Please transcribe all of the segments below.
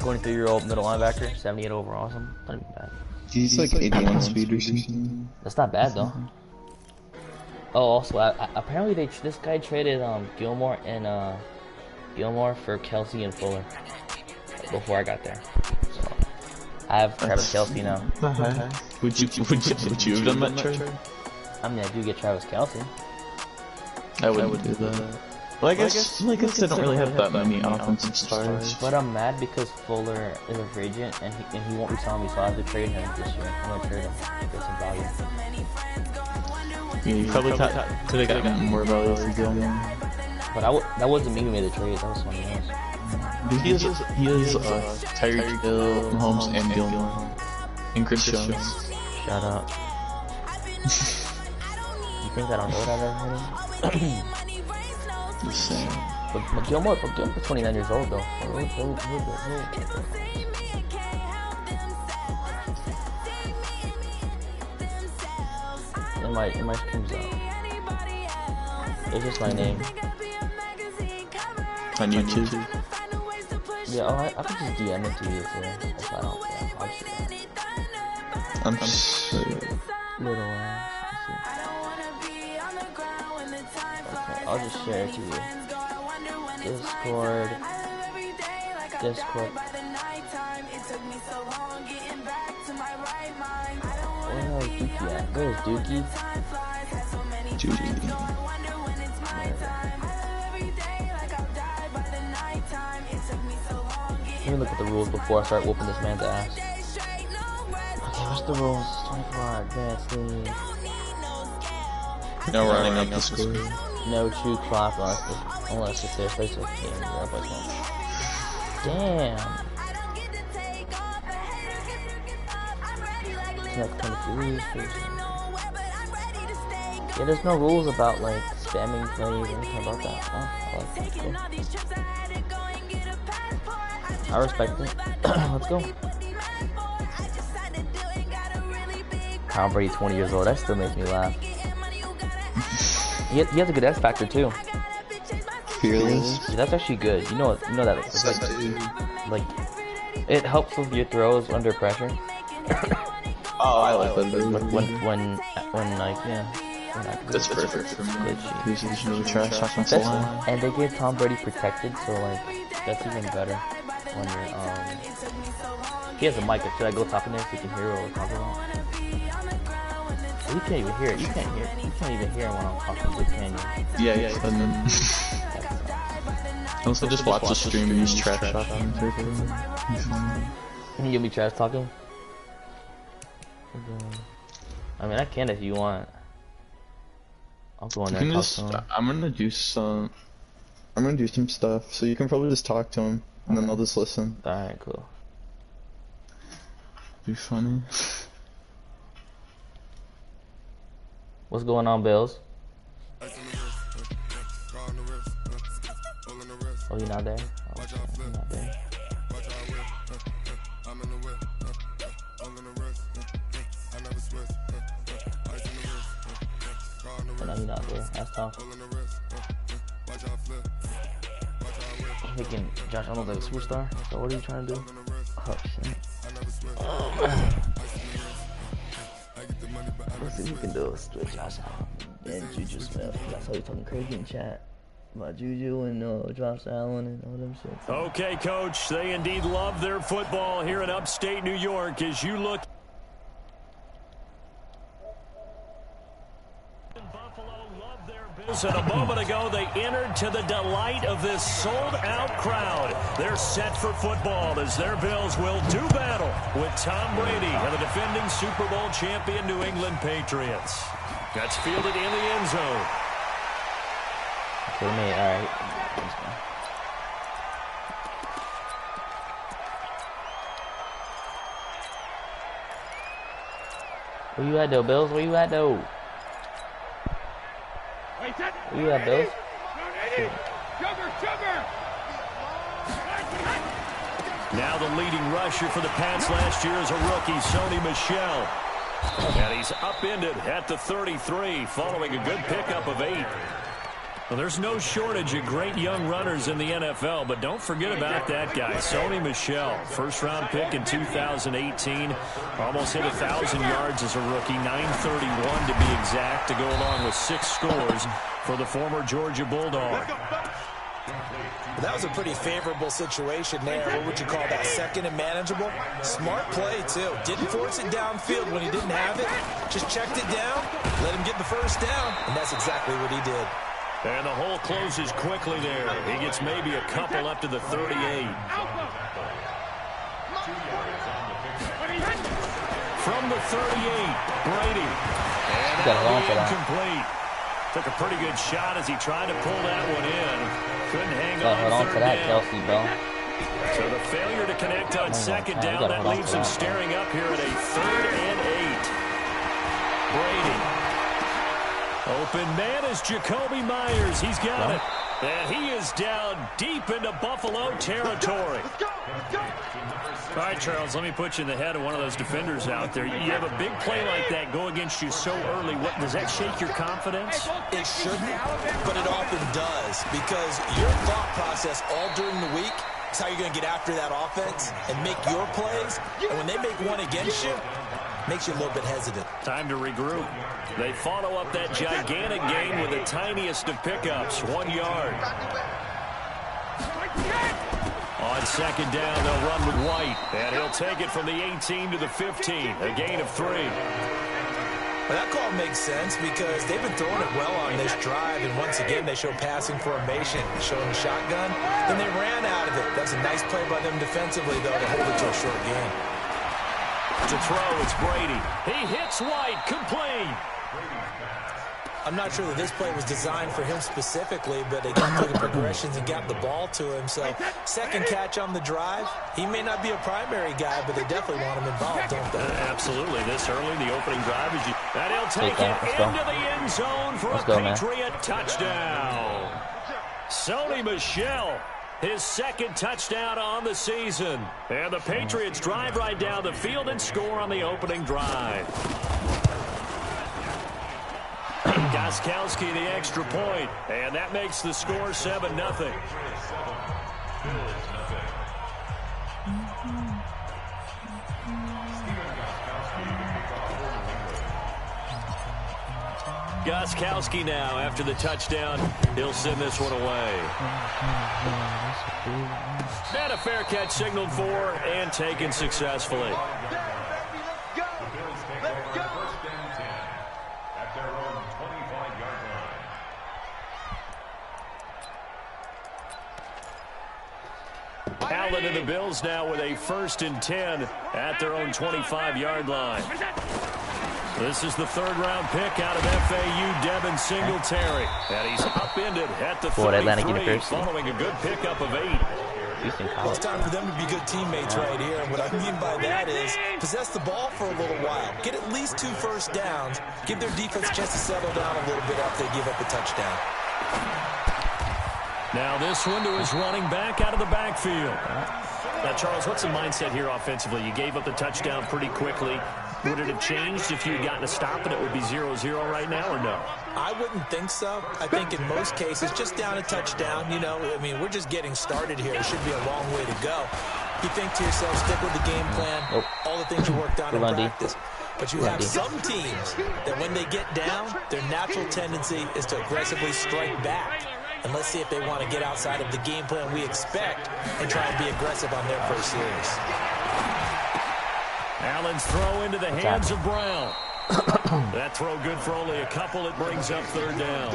23-year-old middle linebacker, 78 overall. Something not even bad. He's like 81 speed or something. That's not bad though. Oh, also, apparently this guy traded Gilmore for Kelsey and Fuller before I got there. So I have Travis Kelsey now. Would you have done that trade? I mean, I do get Travis Kelsey. I wouldn't do that. Well, I guess they don't really have that many offensive stars. But I'm mad because Fuller is a free agent and he won't resign me, so I have to trade him this year. I'm gonna trade him to get some value. Yeah, you probably could have gotten more value if you Gilmore. But that wasn't me who made the trade. That was someone else. He is Tyreek Hill, Mahomes, and Gilmore, and Chris Jones. Shut up. You think I don't know what I've ever heard of? Just saying. But Gilmore's 29 years old though. In my streams out. It's just my name. On YouTube? Yeah, I could just DM it to you if I don't. Yeah, I'll just do that. I'm so... Little ass. Okay, I'll just share it to you. Discord. Where the hell is Dookie at? Where's Dookie? Let me look at the rules before I start whooping this man's ass. Okay, what's the rules? 24-hour advance league. No running up the score. No true clock unless it's their face with team. Damn. Yeah, there's no rules about like spamming plays or anything about that. Oh, I like that. Cool. I respect it. Let's go. Tom Brady, 20 years old. That still makes me laugh. He has a good X factor too. Fearless. Yeah, that's actually good. You know that. Like it helps with your throws under pressure. Oh, I like that. When like yeah. That's perfect for me. He's really trash talking so long. And they get Tom Brady protected, so like that's even better when you're He has a mic. Should I go top in there so you can hear what we're talking about? You can't even hear it. You can't even hear when I'm talking. So can you? Yeah. Also, just watch the stream and he's trash talking. Can you give me trash talking? I mean, I can if you want. I'll go in there and talk to him. I'm gonna do some stuff, so you can probably just talk to him, and then I'll just listen. Alright, cool. Be funny. What's going on, Bills? Oh, you're not there? Oh, you're not there. Oh, no, you're not there. That's tough. I'm thinking Josh Arnold's like a superstar. So what are you trying to do? Oh, shit. Let's see what we can do. Switch Josh Allen and Juju Smith. That's how you're talking crazy in chat about Juju and Josh Allen and all them shit. Okay, Coach. They indeed love their football here in upstate New York. As you look. Buffalo love their business. And a moment ago, they entered to the delight of this sold-out crowd. They're set for football as their Bills will do battle with Tom Brady and the defending Super Bowl champion New England Patriots. That's fielded in the end zone. Okay, mate, alright. Where you at, though, Bills? Where you at, though? Where you at, Bills? Now the leading rusher for the Pats last year is a rookie, Sony Michel. And he's upended at the 33 following a good pickup of 8. Well, there's no shortage of great young runners in the NFL, but don't forget about that guy, Sony Michel. First-round pick in 2018. Almost hit 1,000 yards as a rookie, 931 to be exact, to go along with 6 scores for the former Georgia Bulldog. That was a pretty favorable situation there. What would you call that? Second and manageable? Smart play, too. Didn't force it downfield when he didn't have it. Just checked it down, let him get the first down, and that's exactly what he did. And the hole closes quickly there. He gets maybe a couple up to the 38. From the 38, Brady. And that'll be incomplete. Took a pretty good shot as he tried to pull that one in. Couldn't hang on. Hold on to that, Kelsey Bell. So the failure to connect on second down, that leaves him staring up here at a 3rd and 8. Brady. Open man is Jacoby Myers. He's got it. And he is down deep into Buffalo territory. All right, Charles, let me put you in the head of one of those defenders out there. You have a big play like that go against you so early. What, does that shake your confidence? It shouldn't, but it often does, because your thought process all during the week is how you're going to get after that offense and make your plays. And when they make one against you, makes you a little bit hesitant. Time to regroup. They follow up that gigantic gain with the tiniest of pickups, 1 yard. On second down, they'll run with White, and he'll take it from the 18 to the 15, a gain of 3. Well, that call makes sense because they've been throwing it well on this drive, and once again, they show passing formation, showing the shotgun. Then they ran out of it. That's a nice play by them defensively, though, to hold it to a short gain. To throw, it's Brady. He hits White, complete. I'm not sure that this play was designed for him specifically, but they got through the progressions and got the ball to him. So, second catch on the drive. He may not be a primary guy, but they definitely want him involved, don't they? Absolutely. This early, the opening drive, and he'll take it into the end zone for a Patriot touchdown. Sony Michel, his second touchdown on the season. And the Patriots drive right down the field and score on the opening drive. Gostkowski the extra point, and that makes the score 7-0. Gostkowski now after the touchdown. He'll send this one away. And a fair catch signaled for and taken successfully. Allen and the Bills now with a 1st and 10 at their own 25-yard line. This is the 3rd-round pick out of FAU, Devin Singletary. And he's upended at the 33, following a good pickup of 8. It's time for them to be good teammates right here. And what I mean by that is possess the ball for a little while. Get at least 2 first downs. Give their defense a chance to settle down a little bit after they give up a touchdown. Now this one to his running back out of the backfield. Now, Charles, what's the mindset here offensively? You gave up the touchdown pretty quickly. Would it have changed if you had gotten a stop and it would be 0-0 right now, or no? I wouldn't think so. I think in most cases, just down a touchdown, you know, I mean, we're just getting started here. It should be a long way to go. You think to yourself, stick with the game plan, all the things you worked on in practice. But you have some teams that when they get down, their natural tendency is to aggressively strike back. And let's see if they want to get outside of the game plan we expect and try and be aggressive on their first series. Allen's throw into the hands of Brown. That throw good for only a couple. It brings up 3rd down.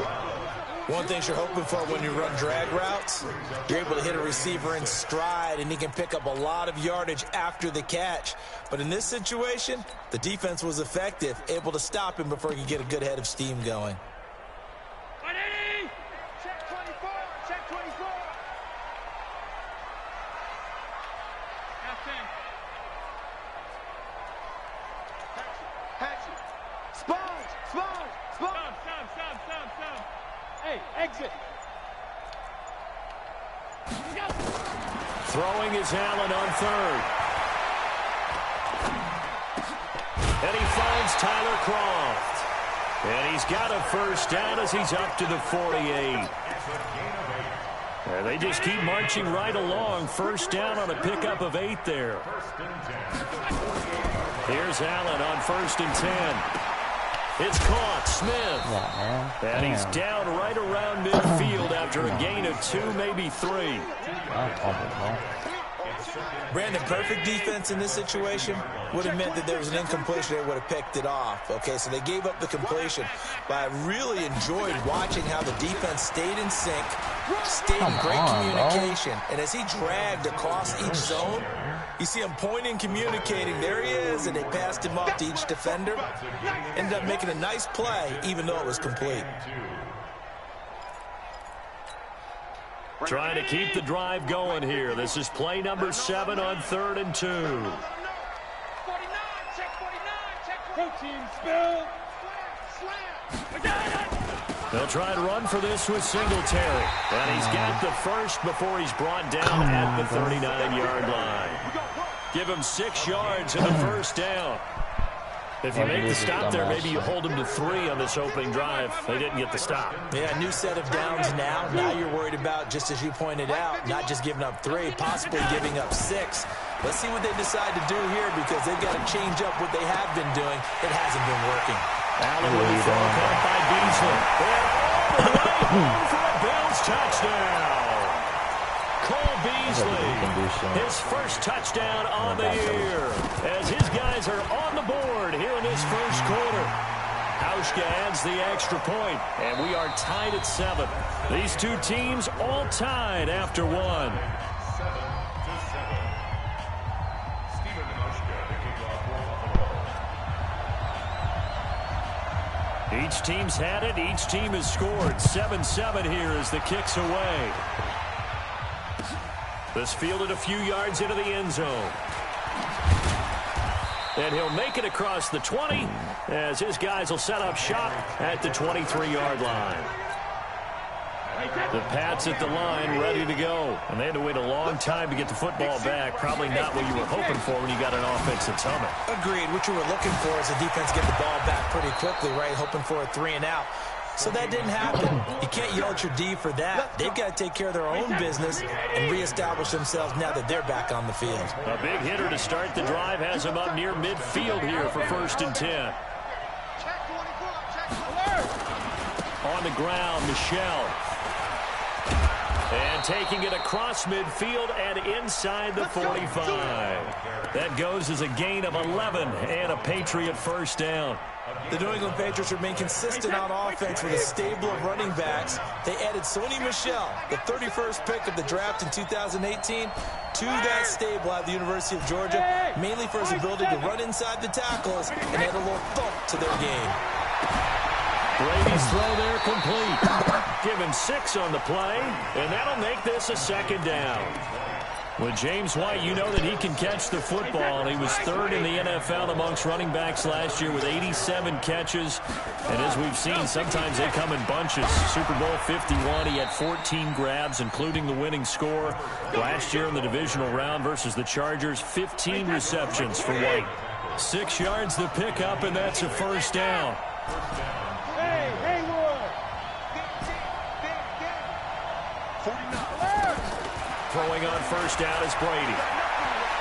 One thing you're hoping for when you run drag routes, you're able to hit a receiver in stride, and he can pick up a lot of yardage after the catch. But in this situation, the defense was effective, able to stop him before he could get a good head of steam going. Throwing is Allen on 3rd. And he finds Tyler Kroft. And he's got a first down as he's up to the 48. And they just keep marching right along. First down on a pickup of 8 there. Here's Allen on 1st and 10. It's caught. Smith. Yeah, man. And he's down right around midfield after a gain of 2, maybe 3. Brandon, perfect defense in this situation would have meant that there was an incompletion. They would have picked it off. Okay, so they gave up the completion. But I really enjoyed watching how the defense stayed in sync, stayed in great communication. And as he dragged across each zone, you see him pointing, communicating. There he is, and they passed him off to each defender. Ended up making a nice play, even though it was complete. Trying to keep the drive going here. This is play number 7 on 3rd and 2. 49, check 49, check 49. They'll try and run for this with Singletary. And he's got the first before he's brought down at the 39-yard line. Give him 6 yards in the first down. If you make the stop there, maybe you hold them to 3 on this opening drive. They didn't get the stop. Yeah, new set of downs now. Now you're worried about, just as you pointed out, not just giving up 3, possibly giving up 6. Let's see what they decide to do here because they've got to change up what they have been doing. It hasn't been working. Allen with the throw caught by Beasley. And all the way home for a Bills touchdown. Cole Beasley, his first touchdown on the year, as his guys are on the board here in this first quarter. Hauschka adds the extra point, and we are tied at 7. These two teams all tied after 1. Each team's had it. Each team has scored. 7-7 here as the kick's away. This fielded a few yards into the end zone. And he'll make it across the 20 as his guys will set up shop at the 23-yard line. The Pats at the line ready to go. And they had to wait a long time to get the football back. Probably not what you were hoping for when you got an offense that's humming. Agreed. What you were looking for is the defense get the ball back pretty quickly, right? Hoping for a 3 and out. So that didn't happen. You can't yell at your D for that. They've got to take care of their own business and reestablish themselves now that they're back on the field. A big hitter to start the drive has him up near midfield here for 1st and 10. On the ground, Michel. And taking it across midfield and inside the 45. That goes as a gain of 11 and a Patriot first down. The New England Patriots remain consistent on offense with a stable of running backs. They added Sony Michel, the 31st pick of the draft in 2018, to that stable at the University of Georgia, mainly for his ability to run inside the tackles and add a little thump to their game. Brady's throw there complete. Give him 6 on the play, and that'll make this a 2nd down. With James White, you know that he can catch the football. He was 3rd in the NFL amongst running backs last year with 87 catches. And as we've seen, sometimes they come in bunches. Super Bowl 51, he had 14 grabs, including the winning score. Last year in the divisional round versus the Chargers, 15 receptions for White. 6 yards the pickup, and that's a 1st down. Throwing on 1st down is Brady.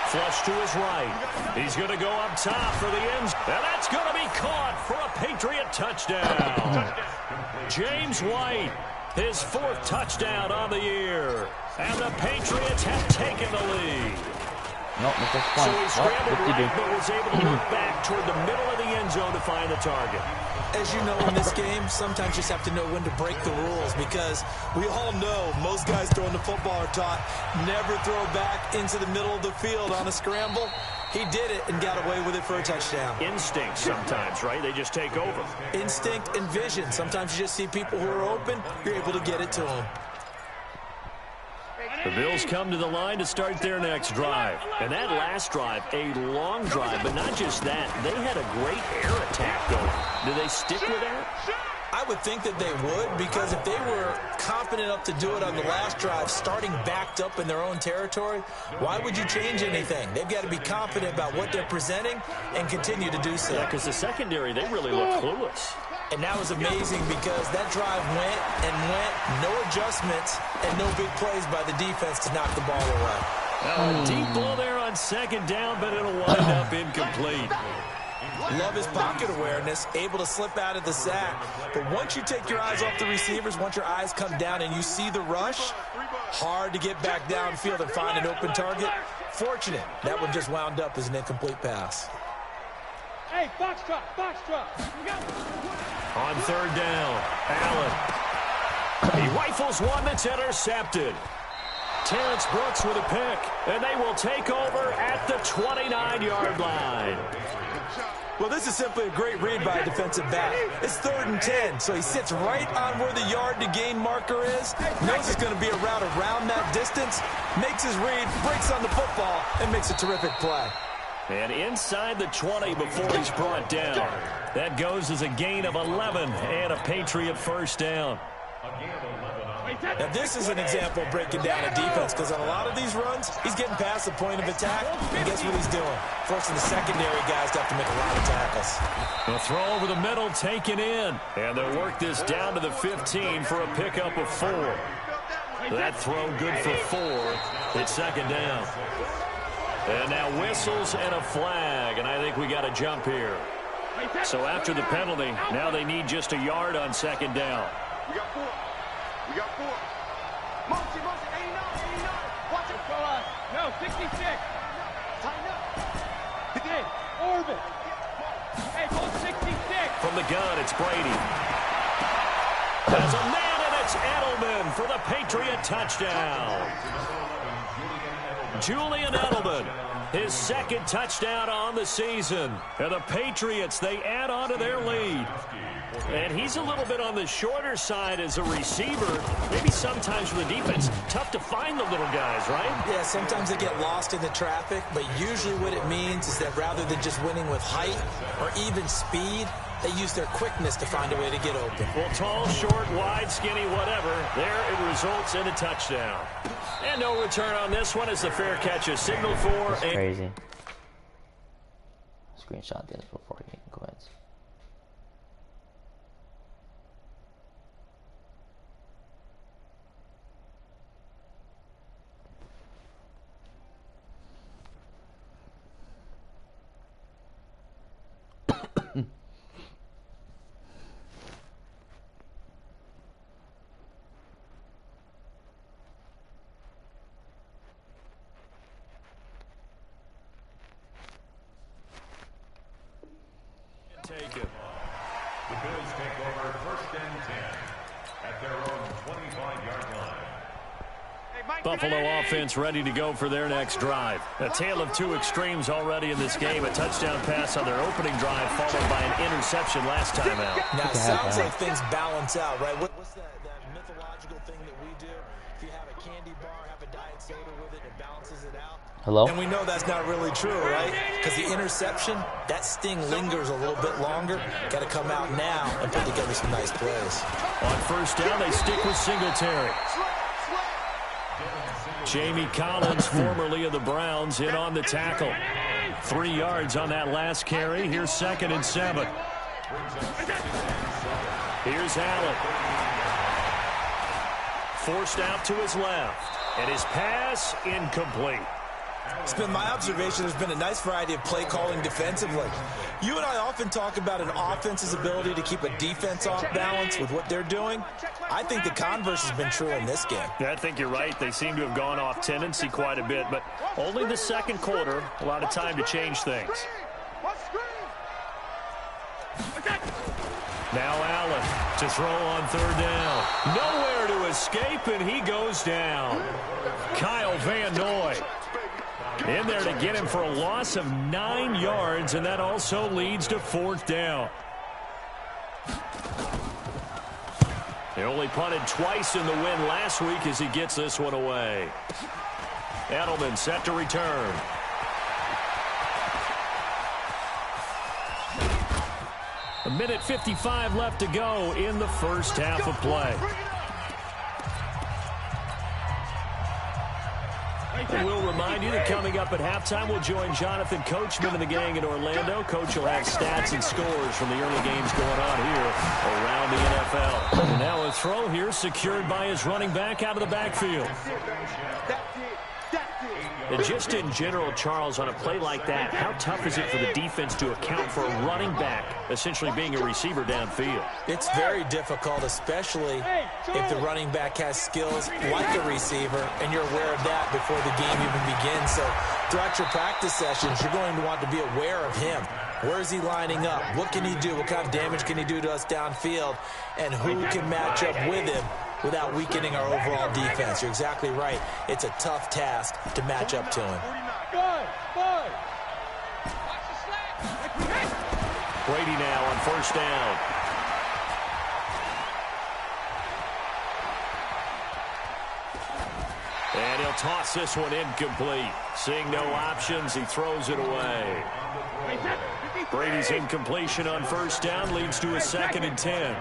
Flush to his right. He's going to go up top for the ends. And that's going to be caught for a Patriot touchdown. James White, his 4th touchdown on the year. And the Patriots have taken the lead. No, so he scrambled right, but was able to look back toward the middle of the end zone to find the target. As you know, in this game, sometimes you just have to know when to break the rules because we all know most guys throwing the football are taught never throw back into the middle of the field on a scramble. He did it and got away with it for a touchdown. Instinct sometimes, right? They just take over. Instinct and vision. Sometimes you just see people who are open, you're able to get it to them. The Bills come to the line to start their next drive. And that last drive, a long drive, but not just that. They had a great air attack going. Do they stick with that? I would think that they would, because if they were confident enough to do it on the last drive, starting backed up in their own territory, why would you change anything? They've got to be confident about what they're presenting and continue to do so. Yeah, because the secondary, they really look clueless. And that was amazing because that drive went and went, no adjustments, and no big plays by the defense to knock the ball away. Deep ball there on second down, but it'll wind up incomplete. Love his pocket awareness, able to slip out of the sack. But once you take your eyes off the receivers, once your eyes come down and you see the rush, hard to get back downfield and find an open target. Fortunate, that one just wound up as an incomplete pass. Hey, box drop, box drop. On third down, Allen. He rifles one that's intercepted. Terrence Brooks with a pick, and they will take over at the 29-yard line. Well, this is simply a great read by a defensive back. It's 3rd and 10, so he sits right on where the yard-to-gain marker is, knows it's going to be a route around that distance, makes his read, breaks on the football, and makes a terrific play. And inside the 20 before he's brought down. That goes as a gain of 11 and a Patriot first down. Now, this is an example of breaking down a defense because on a lot of these runs, he's getting past the point of attack, and guess what he's doing? Forcing the secondary guys to have to make a lot of tackles. The throw over the middle taken in, and they'll work this down to the 15 for a pickup of 4. That throw good for 4. It's second down. And now whistles and a flag, and I think we got a jump here. So after the penalty, now they need just a yard on second down. We got 4. We got 4. Motion, 89, 89. Watch it. No, 66. Tighten up. Today, orbit. Hey, ball 66. From the gun, it's Brady. There's a man, and it's Edelman for the Patriot touchdown. Julian Edelman, his second touchdown on the season. And the Patriots, they add on to their lead. And he's a little bit on the shorter side as a receiver. Maybe sometimes for the defense, tough to find the little guys, right? Yeah, sometimes they get lost in the traffic, but usually what it means is that rather than just winning with height or even speed, they use their quickness to find a way to get open. Well, tall, short, wide, skinny, whatever, there it results in a touchdown. And no return on this one as the fair catch is signaled for. That's crazy. Screenshot this before he quits. Taken. The Bills take over 1st and 10 at their own 25-yard line. Buffalo offense ready to go for their next drive. A tale of two extremes already in this game. A touchdown pass on their opening drive followed by an interception last time out. Now, it sounds like things balance out, right? What's that mythological thing that we do? If you have a candy bar, have a diet soda with it, it balances it out. Hello? And we know that's not really true, right? Because the interception, that sting lingers a little bit longer. Got to come out now and put together some nice plays. On first down, they stick with Singletary. Jamie Collins, formerly of the Browns, in on the tackle. 3 yards on that last carry. Here's 2nd and 7. Here's Allen. Forced out to his left. And his pass incomplete. It's been my observation there's been a nice variety of play calling defensively. You and I often talk about an offense's ability to keep a defense off balance with what they're doing. I think the converse has been true in this game. Yeah, I think you're right. They seem to have gone off tendency quite a bit, but only the second quarter, a lot of time to change things. Now Allen to throw on 3rd down. Nowhere to escape, and he goes down. Kyle Van Noy in there to get him for a loss of 9 yards, and that also leads to 4th down. They only punted twice in the win last week as he gets this one away. Edelman set to return. A minute 55 left to go in the first half of play. And we'll remind remind you that coming up at halftime, we'll join Jonathan Coachman and the gang in Orlando. Coach will have stats and scores from the early games going on here around the NFL. And now a throw here secured by his running back out of the backfield. And just in general, Charles, on a play like that, how tough is it for the defense to account for a running back essentially being a receiver downfield? It's very difficult, especially if the running back has skills like a receiver, and you're aware of that before the game even begins. So throughout your practice sessions, you're going to want to be aware of him. Where is he lining up? What can he do? What kind of damage can he do to us downfield? And who can match up with him without weakening our overall defense? You're exactly right. It's a tough task to match up to him. Brady now on first down. And he'll toss this one incomplete. Seeing no options, he throws it away. Brady's incompletion on first down leads to a 2nd and 10.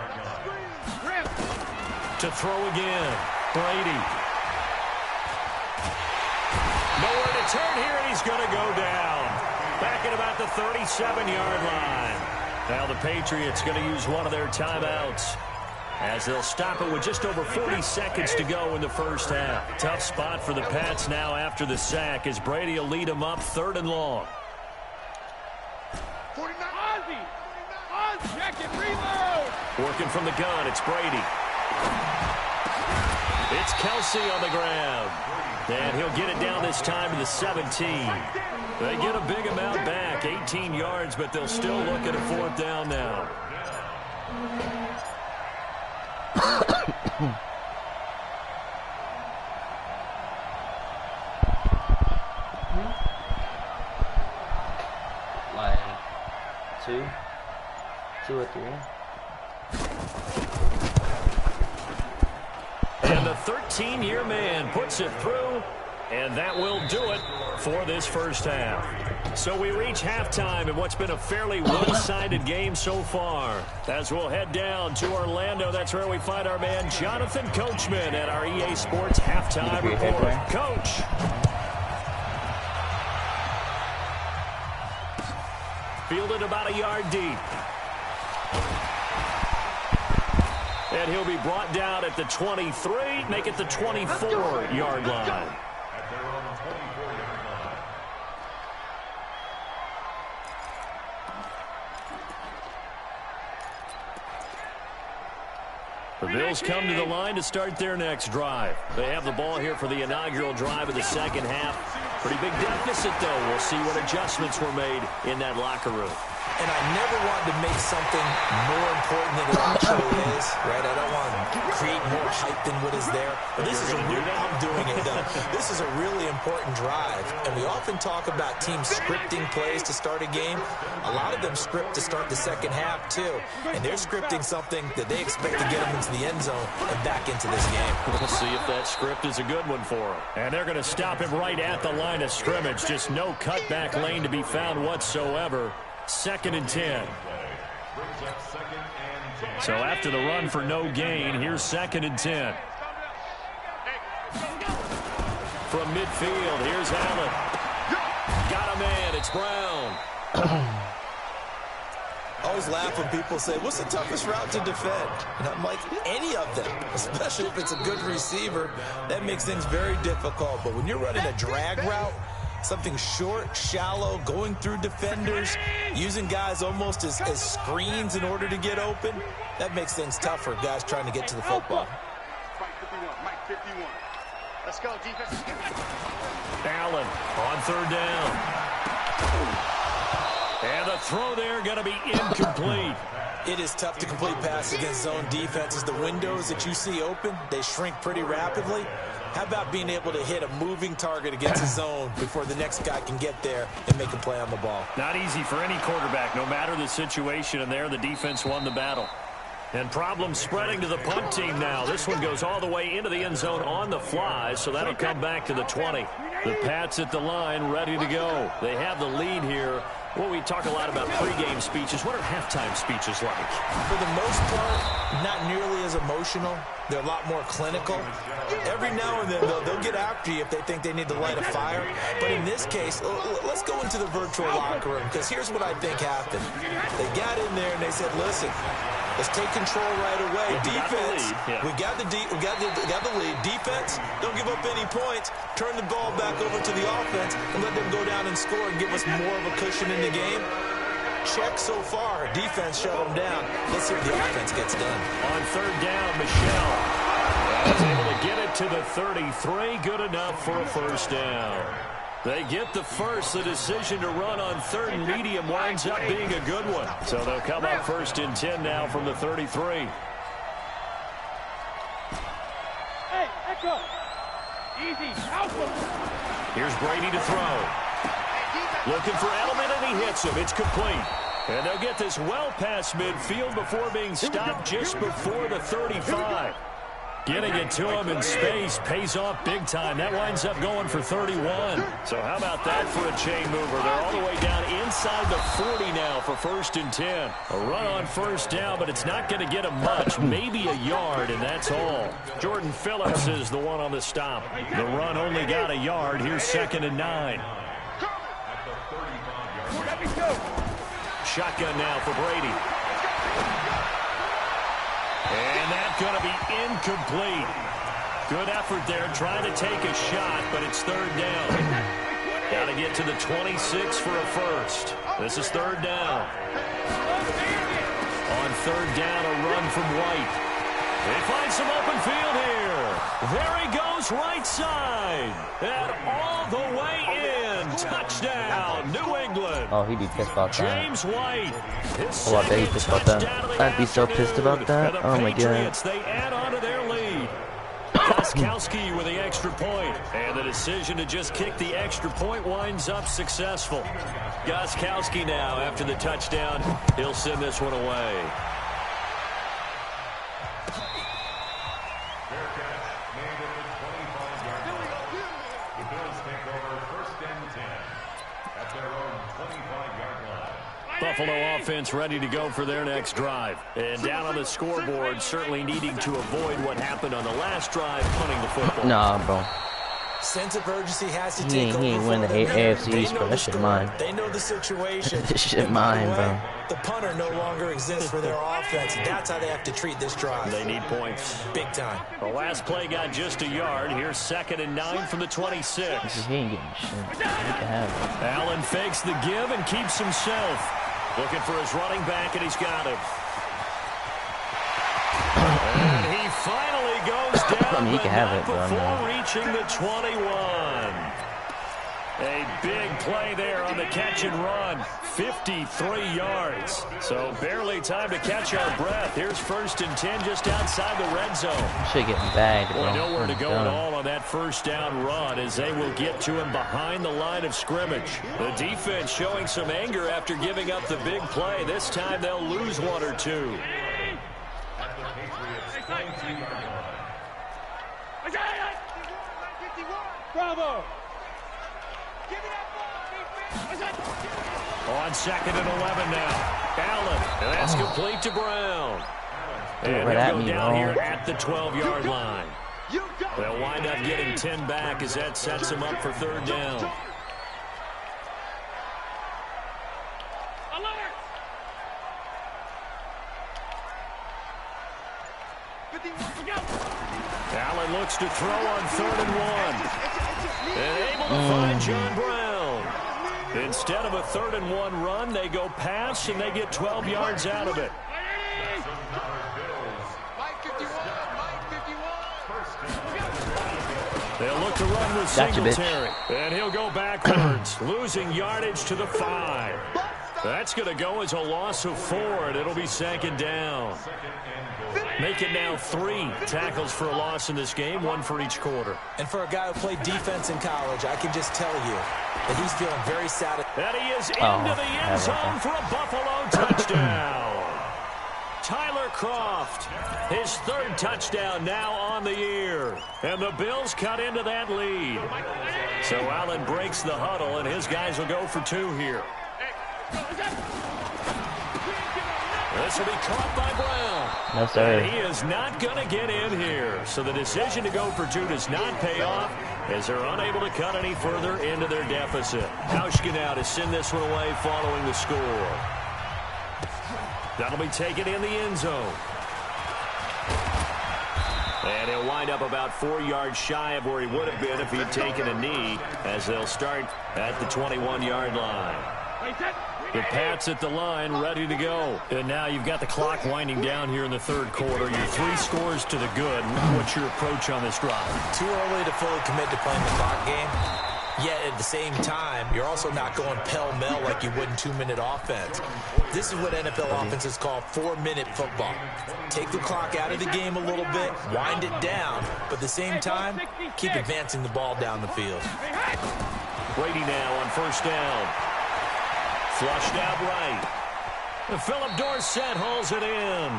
To throw again, Brady. Nowhere to turn here, and he's going to go down. Back at about the 37-yard line. Now the Patriots going to use one of their timeouts, as they'll stop it with just over 40 seconds to go in the first half. Tough spot for the Pats now after the sack, as Brady will lead them up 3rd and long. Working from the gun, it's Brady. It's Kelsey on the ground. And he'll get it down this time to the 17. They get a big amount back, 18 yards, but they'll still look at a 4th down now. Like 2 or 3. And the 13-year man puts it through, and that will do it for this first half. So we reach halftime in what's been a fairly one-sided game so far. As we'll head down to Orlando, that's where we find our man Jonathan Coachman at our EA Sports Halftime Report. Coach. Fielded about a yard deep. And he'll be brought down at the 23, make it the 24-yard line. The Bills come to the line to start their next drive. They have the ball here for the inaugural drive of the second half. Pretty big deficit, though. We'll see what adjustments were made in that locker room. And I never wanted to make something more important than it actually is, right? I don't want to create more hype than what is there. But this is I'm doing it, though. This is a really important drive. And we often talk about teams scripting plays to start a game. A lot of them script to start the second half, too. And they're scripting something that they expect to get them into the end zone and back into this game. We'll see if that script is a good one for them. And they're going to stop him right at the line of scrimmage. Just no cutback lane to be found whatsoever. 2nd and 10. So after the run for no gain, here's 2nd and 10. From midfield, here's Allen. Got a man, it's Brown. I always laugh when people say, what's the toughest route to defend? And I'm like, any of them, especially if it's a good receiver. That makes things very difficult. But when you're running a drag route, something short, shallow, going through defenders, using guys almost as screens in order to get open, that makes things tough for guys trying to get to the football. Mike 51. Let's go, defense. Allen on 3rd down. And the throw there going to be incomplete. It is tough to complete passes against zone defenses. The windows that you see open, they shrink pretty rapidly. How about being able to hit a moving target against a zone before the next guy can get there and make a play on the ball? Not easy for any quarterback, no matter the situation, and there the defense won the battle. And problems spreading to the punt team now. This one goes all the way into the end zone on the fly, so that'll come back to the 20. The Pats at the line ready to go. They have the lead here Well, we talk a lot about pregame speeches. What are halftime speeches like? For the most part, not nearly as emotional. They're a lot more clinical. Every now and then, they'll get after you if they think they need to light a fire. But in this case, let's go into the virtual locker room, because here's what I think happened. They got in there and they said, listen, let's take control right away. Defense, we got the lead. Defense, don't give up any points. Turn the ball back over to the offense and let them go down and score and give us more of a cushion in the game. Check so far. Defense shut them down. Let's see if the offense gets done. On third down, Michelle is able to get it to the 33. Good enough for a first down. They get the first. The decision to run on third and medium winds up being a good one. So they'll come up first and 10 now from the 33. Hey, Echo. Easy. Here's Brady to throw. Looking for Edelman, and he hits him. It's complete. And they'll get this well past midfield before being stopped just before the 35. Getting it to him in space pays off big time. That winds up going for 31. So how about that for a chain mover? They're all the way down inside the 40 now for first and 10. A run on first down, but it's not going to get him much. Maybe a yard, and that's all. Jordan Phillips is the one on the stop. The run only got a yard. Here's second and 9. Shotgun now for Brady. And that's going to be incomplete. Good effort there trying to take a shot, but it's third down. Got to get to the 26 for a first. This is third down. On third down, a run from White. They find some open field here. There he goes, right side. And all the way in. Touchdown, New England. Oh, he'd be pissed about that. James White. Oh, I bet he's pissed about that. I'd be so pissed about that. Oh my god. They add on to their lead. Gostkowski with the extra point. And the decision to just kick the extra point winds up successful. Gostkowski now, after the touchdown, he'll send this one away. Buffalo offense ready to go for their next drive. And down on the scoreboard, certainly needing to avoid what happened on the last drive, punting the football. Nah, bro. Sense of urgency has to take over. He ain't win the AFC East, bro. That shit mine. They know the situation. This shit mine, bro. The punter no longer exists for their offense. That's how they have to treat this drive. They need points. Big time. The last play got just a yard. Here's second and 9 from the 26. He ain't getting shit. He can have it. Allen fakes the give and keeps himself. Looking for his running back, and he's got him. And he finally goes down. I mean, he can have it, before reaching the 21. A big play there on the catch and run. 53 yards. So barely time to catch our breath. Here's first and 10 just outside the red zone. Shit getting bagged, bro. Well, nowhere to go at all on that first down run as they will get to him behind the line of scrimmage. The defense showing some anger after giving up the big play. This time they'll lose one or two. Bravo! On second and 11 now. Allen, and that's complete to Brown. And he'll go down here at the 12-yard line. They'll wind up getting 10 back as that sets him up for third down. Allen looks to throw on third and 1. And able to find John Brown. Instead of a third and 1 run, they go pass and they get 12 yards out of it. They'll look to run with Singletary. And he'll go backwards, losing yardage to the 5. That's going to go as a loss of 4, and it'll be second down. Make it now 3 tackles for a loss in this game, 1 for each quarter. And for a guy who played defense in college, I can just tell you that he's feeling very satisfied. And he is into the end zone for a Buffalo touchdown. Tyler Kroft, his 3rd touchdown now on the year. And the Bills cut into that lead. So Allen breaks the huddle, and his guys will go for 2 here. This will be caught by Brown. No, sir. And he is not going to get in here. So the decision to go for two does not pay off as they're unable to cut any further into their deficit. Hauschka now to send this one away following the score. That'll be taken in the end zone. And he'll wind up about 4 yards shy of where he would have been if he had taken a knee, as they'll start at the 21-yard line. The Pats at the line, ready to go. And now you've got the clock winding down here in the third quarter. You're 3 scores to the good. What's your approach on this drive? Too early to fully commit to playing the clock game. Yet at the same time, you're also not going pell-mell like you would in 2-minute offense. This is what NFL offenses call 4-minute football. Take the clock out of the game a little bit, wind it down, but at the same time, keep advancing the ball down the field. Brady now on first down. Flushed out right. And Philip Dorsett hauls it in.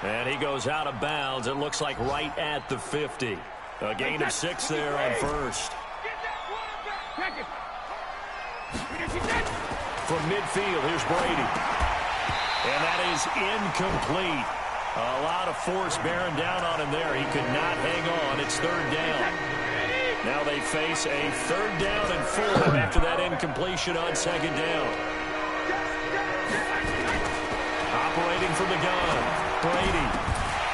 And he goes out of bounds. It looks like right at the 50. A gain of 6 there on first. From midfield, here's Brady. And that is incomplete. A lot of force bearing down on him there. He could not hang on. It's third down. Now they face a third down and 4 after that incompletion on second down. Operating from the gun, Brady.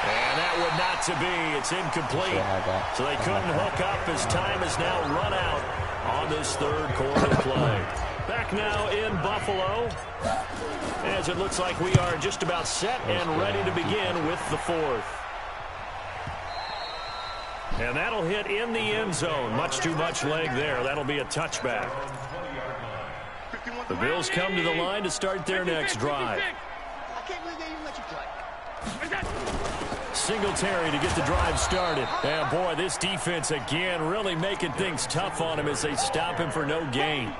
And that would not to be. It's incomplete. So they couldn't hook up as time has now run out on this third quarter play. Back now in Buffalo, as it looks like we are just about set and ready to begin with the fourth. And that'll hit in the end zone. Much too much leg there. That'll be a touchback. The Bills come to the line to start their next drive. Singletary to get the drive started. And boy, this defense again really making things tough on him as they stop him for no gain.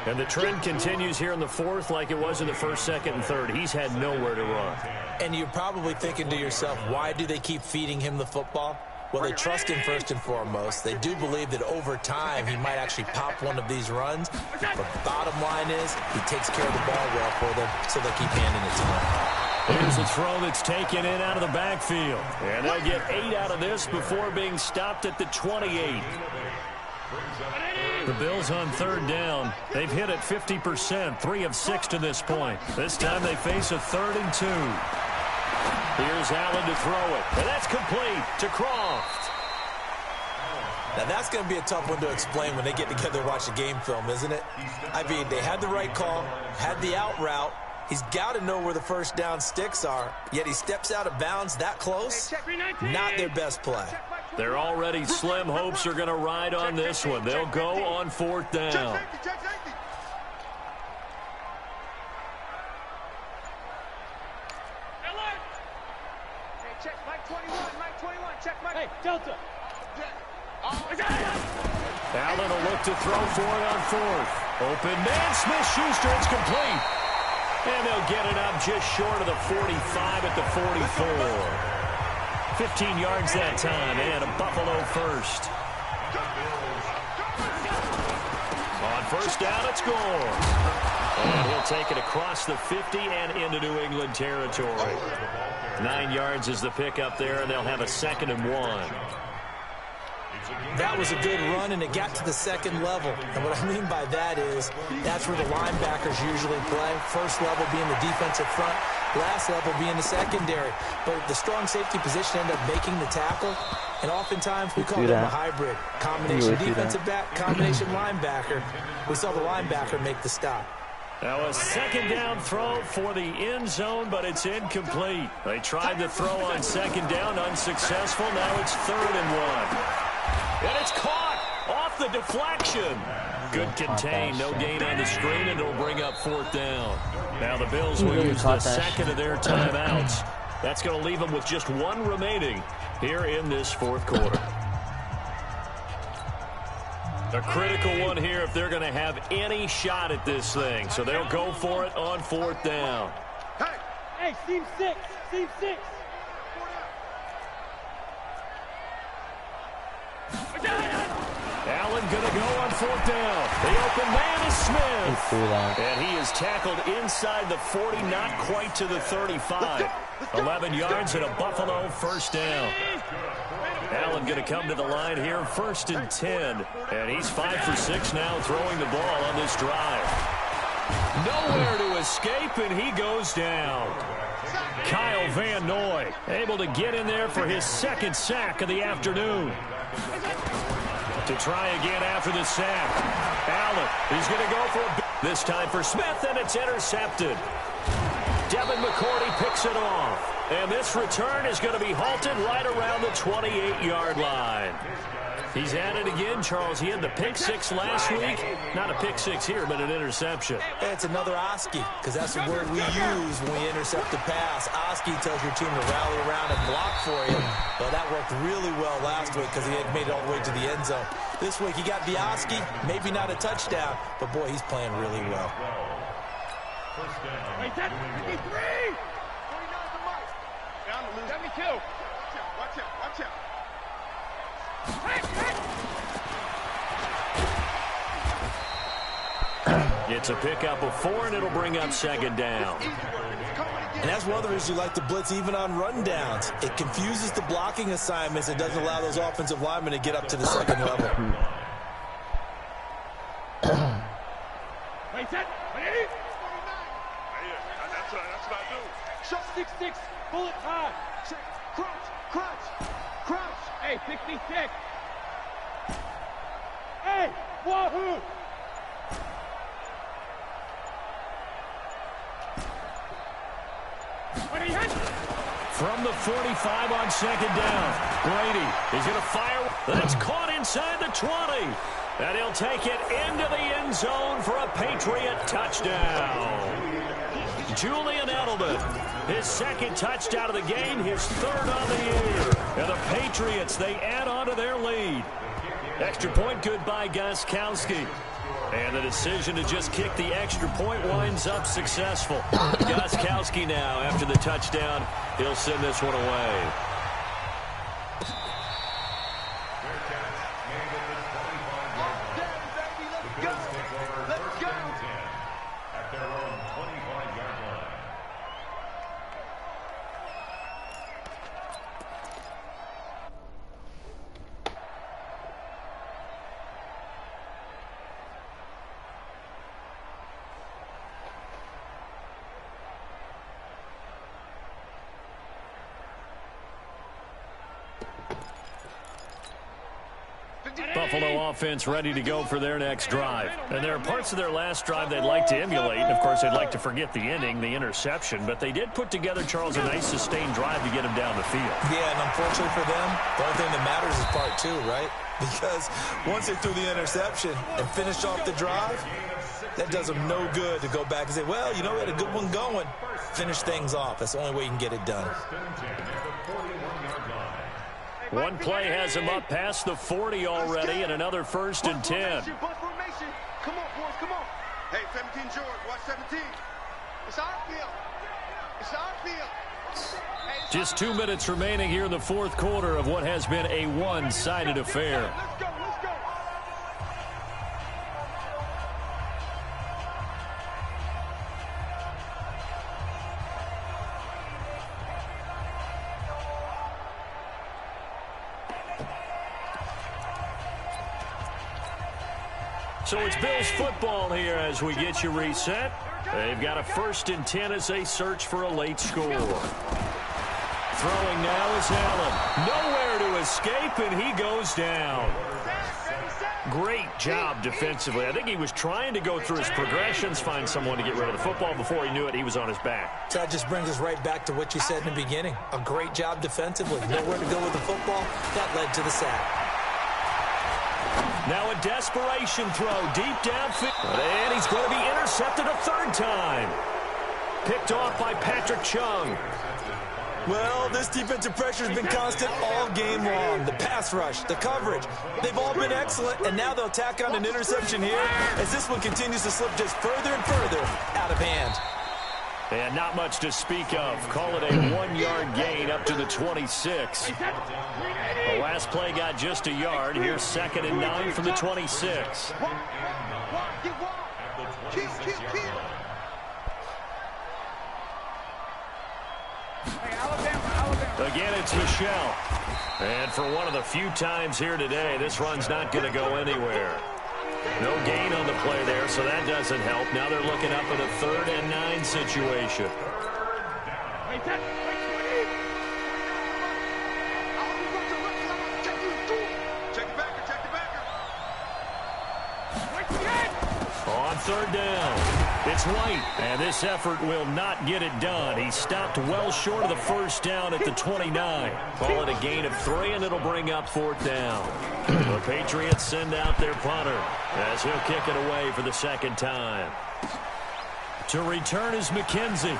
And the trend continues here in the fourth like it was in the first, second, and third. He's had nowhere to run. And you're probably thinking to yourself, why do they keep feeding him the football? Well, they trust him first and foremost. They do believe that over time he might actually pop one of these runs. But the bottom line is he takes care of the ball well for them, so they keep handing it to him. Here's a throw that's taken in out of the backfield. And they'll get 8 out of this before being stopped at the 28. The Bills on third down. They've hit it 50%, 3 of 6 to this point. This time they face a 3rd and 2. Here's Allen to throw it. And that's complete to Croft. Now that's going to be a tough one to explain when they get together and watch the game film, isn't it? I mean, they had the right call, had the out route. He's got to know where the first down sticks are, yet he steps out of bounds that close. Not their best play. They're already slim hopes are going to ride on this one. They'll go on 4th down. Check Mike 21, Mike 21, check Mike. Hey, Delta. Allen will look to throw for it on 4th. Open man, Smith-Schuster, it's complete. And they'll get it up just short of the 45 at the 44. 15 yards that time, and a Buffalo first. On first down, it's gone. And he'll take it across the 50 and into New England territory. 9 yards is the pickup there, and they'll have a 2nd and 1. That was a good run, and it got to the second level. And what I mean by that is that's where the linebackers usually play. First level being the defensive front, last level being the secondary. But the strong safety position ended up making the tackle. And oftentimes we call them a hybrid. Combination defensive back, combination linebacker. We saw the linebacker make the stop. Now a 2nd down throw for the end zone, but it's incomplete. They tried the throw on 2nd down, unsuccessful. Now it's 3rd and 1. And it's caught off the deflection. Good contain, no gain on the screen, and it'll bring up 4th down. Now the Bills will use the 2nd of their timeouts. That's going to leave them with just 1 remaining here in this 4th quarter. A critical one here if they're going to have any shot at this thing. So they'll go for it on 4th down. Hey, Team 6, Team 6. Allen going to go on 4th down. The open man is Smith. And he is tackled inside the 40, not quite to the 35. 11 yards and a Buffalo first down. Allen going to come to the line here, 1st and 10. And he's 5 for 6 now throwing the ball on this drive. Nowhere to escape, and he goes down. Kyle Van Noy able to get in there for his 2nd sack of the afternoon. To try again after the sack. Allen, he's going to go for this time for Smith, and it's intercepted. Devin McCourty picks it off. And this return is going to be halted right around the 28-yard line. He's at it again, Charles. He had the pick 6 last week. Not a pick 6 here, but an interception. It's another Oski, because that's the word we use when we intercept a pass. Oski tells your team to rally around and block for you. Well, that worked really well last week because he had made it all the way to the end zone. This week he got the Oski, maybe not a touchdown, but boy, he's playing really well. Wait, that's 53! 49's the mark. Down to lose. 72. Watch out, watch out. It's a pickup of 4, and it'll bring up 2nd down. And that's one of the reasons you like to blitz even on rundowns. It confuses the blocking assignments and doesn't allow those offensive linemen to get up to the 2nd level. Wait, set. Ready? 49. That's what I do. Shot 6-6. Bullet high. Crunch, crunch, crunch. Hey, 66. Hey, wahoo! From the 45 on 2nd down. Brady is going to fire. That's caught inside the 20. And he'll take it into the end zone for a Patriot touchdown. Julian Edelman, his 2nd touchdown of the game, his 3rd on the year. And the Patriots, they add on to their lead. Extra point good by Gostkowski. And the decision to just kick the extra point winds up successful. Gostkowski now, after the touchdown, he'll send this one away. Buffalo offense ready to go for their next drive. And there are parts of their last drive they'd like to emulate. And, of course, they'd like to forget the inning, the interception. But they did put together, Charles, a nice sustained drive to get him down the field. Yeah, and unfortunately for them, the only thing that matters is part 2, right? Because once they threw the interception and finished off the drive, that does them no good to go back and say, well, you know, we had a good one going. Finish things off. That's the only way you can get it done. One play has him up past the 40 already, and another 1st and 10. Come on, boys, come on. Hey, 17 George, watch 17. It's our field. It's our field. Just 2 minutes remaining here in the 4th quarter of what has been a one-sided affair. Let's go, let's go. So it's Bills football here as we get you reset. They've got a 1st and 10 as they search for a late score. Throwing now is Allen. Nowhere to escape, and he goes down. Great job defensively. I think he was trying to go through his progressions, find someone to get rid of the football. Before he knew it, he was on his back. So that just brings us right back to what you said in the beginning. A great job defensively. Nowhere to go with the football. That led to the sack. Now a desperation throw deep downfield. And he's going to be intercepted a 3rd time. Picked off by Patrick Chung. Well, this defensive pressure has been constant all game long. The pass rush, the coverage, they've all been excellent, and now they'll tack on an interception here as this one continues to slip just further and further out of hand. And not much to speak of. Call it a 1-yard gain up to the 26. The last play got just a yard. Here's 2nd and 9 from the 26. again, it's Michel. And for one of the few times here today, this run's not going to go anywhere. No gain on the play there, so that doesn't help. Now they're looking up at a 3rd and 9 situation. On 3rd down, it's White, and this effort will not get it done. He stopped well short of the 1st down at the 29. Call it a gain of 3, and it'll bring up 4th down. The Patriots send out their punter as he'll kick it away for the 2nd time. To return is McKenzie.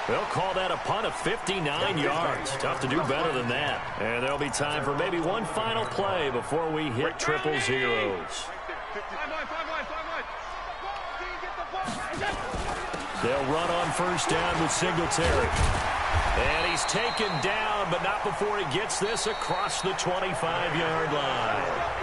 They'll call that a punt of 59 yards. Tough to do better than that. And there'll be time for maybe one final play before we hit triple zeros. They'll run on 1st down with Singletary. And he's taken down, but not before he gets this across the 25-yard line.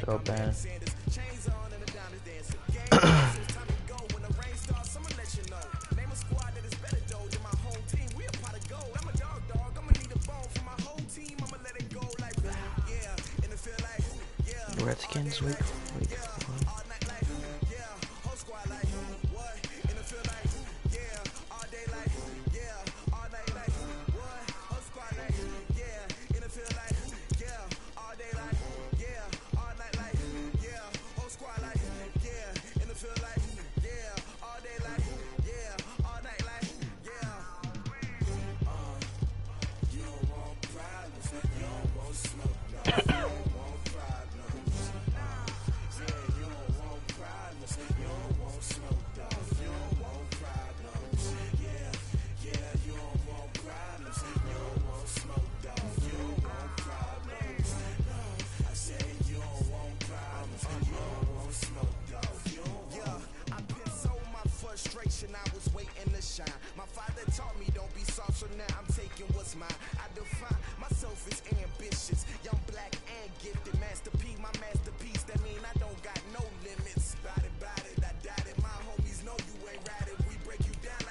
So bad. Redskins week 4.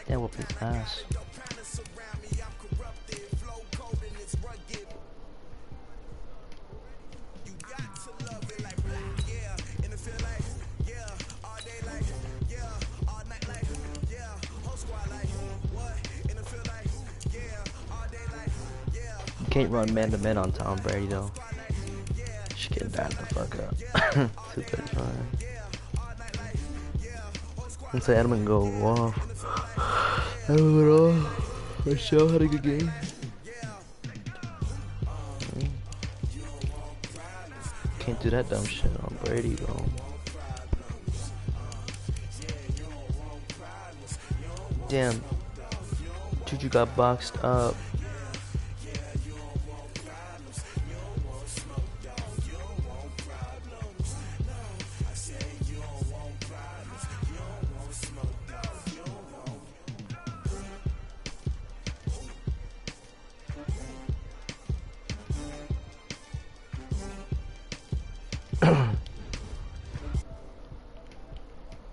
That whooped his ass. You can't run man-to-man on Tom Brady though. Just get back the fuck up. 235. And say Edelman go off. Edelman off. Michel had a good game. Can't do that dumb shit on Brady though. Damn. Juju got boxed up.